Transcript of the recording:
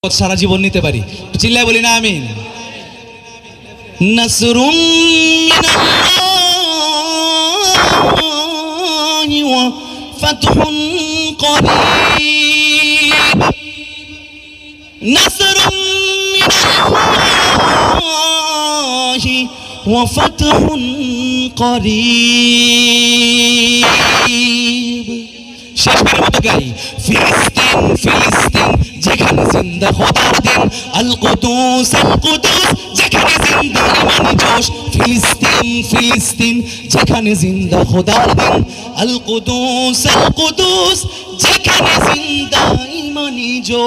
সারা জীবন নিতে পারি। চিল্লায় বলি না আমিন। নাসরুম মিনাল্লাহি ওয়া ফাতহুন করিব। নাসরুম মিনাল্লাহি ওয়া ফাতহুন করিব। শেষবারের মতো গাই। ফিলিস্তিন ফিলিস্তিন যেখানে জিন্দা খোদার দিন, আল কুদুস যেখানে জিন্দা ইমানি জোশ। ফিলিস্তিন ফিলিস্তিন যেখানে জিন্দা খোদার দিন, আল কুদুস যেখানে জিন্দা ইমানি জোশ।